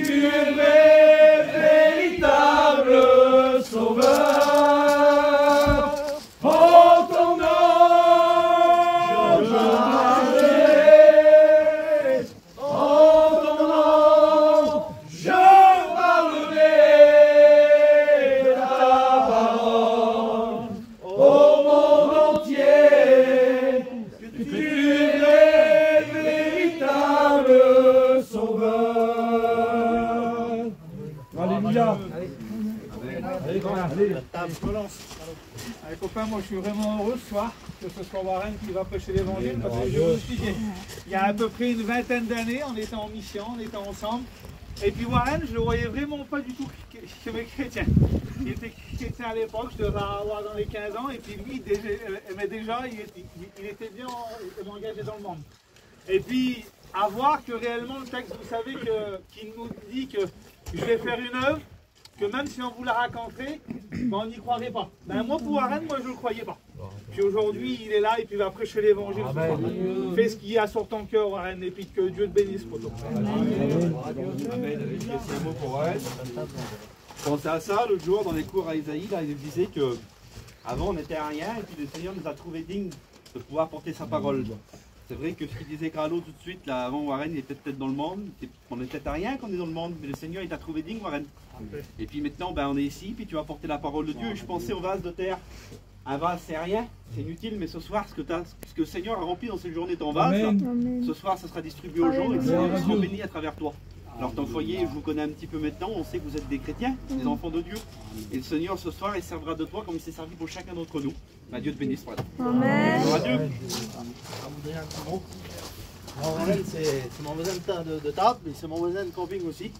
tu es vrai, véritable Sauveur. En ton nom, je marcherai. En ton nom, je parlerai ta parole au monde entier. Tu es vrai, véritable Sauveur. Alléluia. Allez, Je lance. Allez copains, moi je suis vraiment heureux ce soir que ce soit Warren qui va prêcher l'évangile parce que je vais vous expliquer. Il y a à peu près une vingtaine d'années, on était en mission, on était ensemble. Et puis Warren, je le voyais vraiment pas du tout chez mes chrétiens. Il était chrétien à l'époque, je devais avoir dans les 15 ans, et puis lui, mais déjà il était bien engagé dans le monde. Et puis, à voir que réellement le texte, vous savez, qui nous dit que je vais faire une œuvre, que même si on vous la raconterait, ben on n'y croirait pas. Ben moi pour Warren, moi je ne le croyais pas. Puis aujourd'hui il est là et puis il va prêcher l'évangile ce soir. Fais ce qu'il y a sur ton cœur Warren et puis que Dieu te bénisse pour toi. Amen. Un mot pour Warren. Je pensais à ça l'autre jour dans les cours à Isaïe, là, il disait que avant on n'était à rien et puis le Seigneur nous a trouvé dignes de pouvoir porter sa parole. C'est vrai que ce qu'il disait Carlo tout de suite, là, avant Warren, il était peut-être dans le monde, on est peut-être à rien quand on est dans le monde, mais le Seigneur il t'a trouvé digne Warren. Et puis maintenant ben, on est ici, puis tu vas porter la parole de Dieu. Je pensais au vase de terre. Un vase c'est rien, c'est inutile, mais ce soir ce que le Seigneur a rempli dans cette journée ton vase, là, ce soir ça sera distribué aux gens et le Seigneur sera béni à travers toi. Alors ton foyer, je vous connais un petit peu maintenant, on sait que vous êtes des chrétiens, des enfants de Dieu. Et le Seigneur ce soir il servira de toi comme il s'est servi pour chacun d'entre nous. Ben, Dieu te bénisse. Voilà. Amen. Gloire à Dieu. Vous donner un petit mot. Mon voisin, c'est mon voisin de table, mais c'est mon voisin de camping aussi.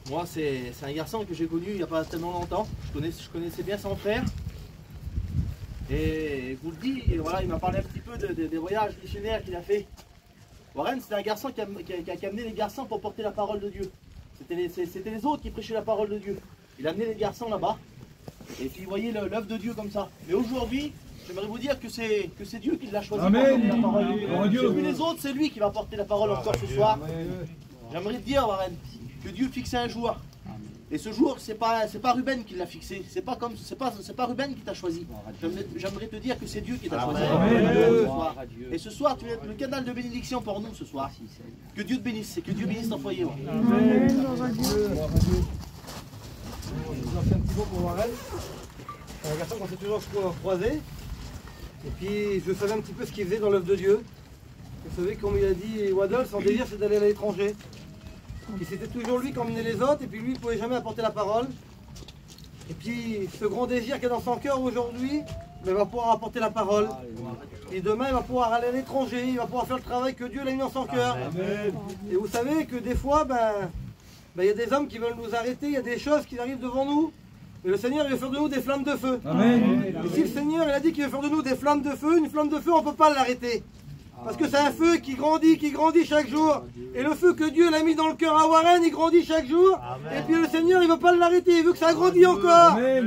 Moi, c'est un garçon que j'ai connu il n'y a pas tellement longtemps. Je connaissais bien son frère. Et je vous le dis, et voilà, il m'a parlé un petit peu des voyages missionnaires qu'il a fait. Warren, c'était un garçon qui a amené les garçons pour porter la parole de Dieu. C'était les autres qui prêchaient la parole de Dieu. Il a amené les garçons là-bas. Et puis, vous voyez l'œuvre de Dieu comme ça. Mais aujourd'hui, j'aimerais vous dire que c'est Dieu qui l'a choisi pour porter la parole. C'est plus les autres, c'est lui qui va porter la parole encore ce soir. J'aimerais te dire, Warren, que Dieu fixait un jour. Et ce jour, c'est pas Ruben qui l'a fixé. C'est pas Ruben qui t'a choisi. J'aimerais te dire que c'est Dieu qui t'a choisi. Et ce soir, tu es le canal de bénédiction pour nous ce soir. Que Dieu te bénisse et que Dieu bénisse ton foyer. Amen. Je vous en fais un petit mot pour Warren. C'est un garçon qu'on s'est toujours croisé. Et puis je savais un petit peu ce qu'il faisait dans l'œuvre de Dieu. Vous savez, comme il a dit Waddle, son désir c'est d'aller à l'étranger. Et c'était toujours lui qui emmenait les autres, et puis lui il ne pouvait jamais apporter la parole. Et puis ce grand désir qu'il y a dans son cœur aujourd'hui, il va pouvoir apporter la parole. Et demain il va pouvoir aller à l'étranger, il va pouvoir faire le travail que Dieu l'a mis dans son cœur. Et vous savez que des fois, il y a des hommes qui veulent nous arrêter, il y a des choses qui arrivent devant nous. Mais le Seigneur il veut faire de nous des flammes de feu. Amen. Et si le Seigneur il a dit qu'il veut faire de nous des flammes de feu, une flamme de feu on ne peut pas l'arrêter. Parce que c'est un feu qui grandit chaque jour. Et le feu que Dieu l'a mis dans le cœur à Warren, il grandit chaque jour. Et puis le Seigneur il ne veut pas l'arrêter, il veut que ça grandisse encore. Et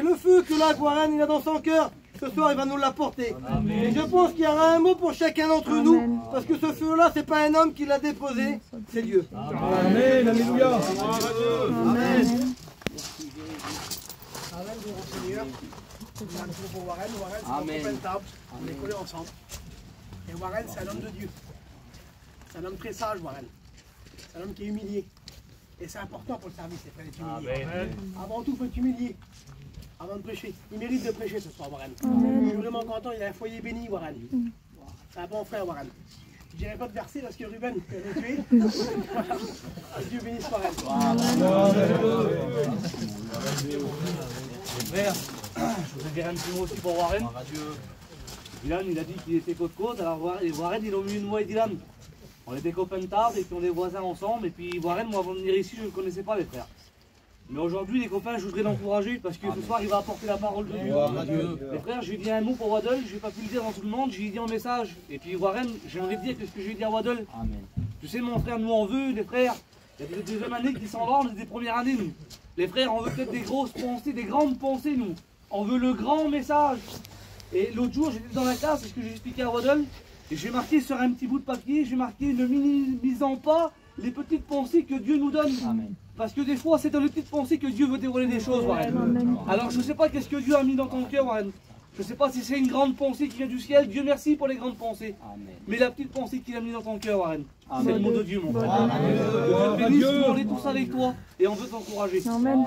le feu que là Warren il a dans son cœur, ce soir il va nous l'apporter. Et je pense qu'il y aura un mot pour chacun d'entre nous. Parce que ce feu-là, c'est pas un homme qui l'a déposé, c'est Dieu. Amen. Alléluia. Amen. Amen, mon Seigneur. C'est un petit mot pour Warren. Warren, c'est mon copain de table. On est collés ensemble. Et Warren, c'est un homme de Dieu. C'est un homme très sage, Warren. C'est un homme qui est humilié. Et c'est important pour le service, c'est d'être humilié. Avant tout, il faut être humilié. Avant de prêcher. Il mérite de prêcher ce soir, Warren. Je suis vraiment content, il a un foyer béni, Warren. C'est un bon frère, Warren. Je dirais pas de verser parce que Ruben l'a tué. Dieu bénisse Warren. Frère, je voudrais dire un petit mot aussi pour Warren. Dylan, il a dit qu'il était côte-côte, alors Warren, il a mis une moi et Dylan. On était copains de table et puis on est voisins ensemble. Et puis Warren, moi avant de venir ici, je ne connaissais pas les frères. Mais aujourd'hui, les copains, je voudrais l'encourager parce que ce soir, il va apporter la parole de Dieu. Les frères, je lui ai dit un mot pour Waddle, je n'ai pas pu le dire dans tout le monde, je lui ai dit en message. Et puis Warren, j'aimerais te dire que ce que je lui ai dit à Waddle. Tu sais, mon frère, nous on veut, les frères. Il y a des deuxièmes années qui s'en vont, on est des premières années, nous. Les frères, on veut peut-être des grosses pensées, des grandes pensées, nous. On veut le grand message. Et l'autre jour, j'étais dans la classe, c'est ce que j'ai expliqué à Waddle. Et j'ai marqué sur un petit bout de papier, j'ai marqué ne minimisons pas les petites pensées que Dieu nous donne. Parce que des fois, c'est dans les petites pensées que Dieu veut dévoiler des choses, Warren. Alors, je ne sais pas qu'est-ce que Dieu a mis dans ton cœur, Warren. Je ne sais pas si c'est une grande pensée qui vient du ciel. Dieu merci pour les grandes pensées. Mais la petite pensée qu'il a mis dans ton cœur, Warren, c'est le mot de Dieu, mon frère. Que Dieu bénisse, on est tous avec toi et on veut t'encourager. Amen.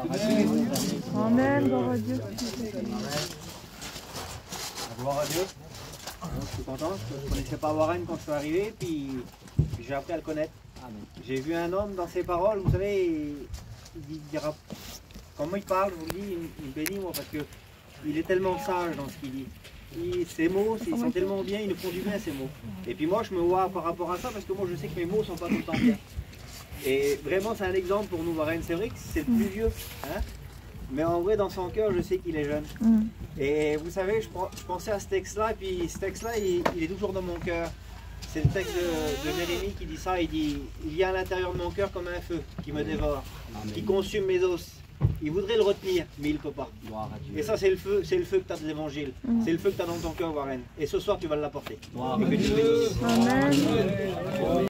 Amen. Gloire à Dieu. Gloire à Dieu. Je suis content. Je ne connaissais pas Warren quand je suis arrivé, puis j'ai appris à le connaître. J'ai vu un homme dans ses paroles, vous savez, il dira, comment il parle, je vous le dis, il me bénit moi parce que il est tellement sage dans ce qu'il dit. Ses mots, ils sont tellement bien, ils nous font du bien ces mots. Et puis moi je me vois par rapport à ça parce que moi je sais que mes mots ne sont pas tout le temps bien. Et vraiment c'est un exemple pour nous Warren, c'est vrai que c'est le plus vieux, hein, mais en vrai dans son cœur je sais qu'il est jeune. Et vous savez, je pensais à ce texte-là, et puis ce texte-là il est toujours dans mon cœur. C'est le texte de Jérémie qui dit ça, il dit « Il y a à l'intérieur de mon cœur comme un feu qui me dévore, qui consume mes os. Il voudrait le retenir, mais il ne peut pas. » Et ça c'est le feu que tu as de l'évangile. C'est le feu que tu as dans ton cœur, Warren. Et ce soir tu vas l'apporter. Et que Dieu bénisse. Amen.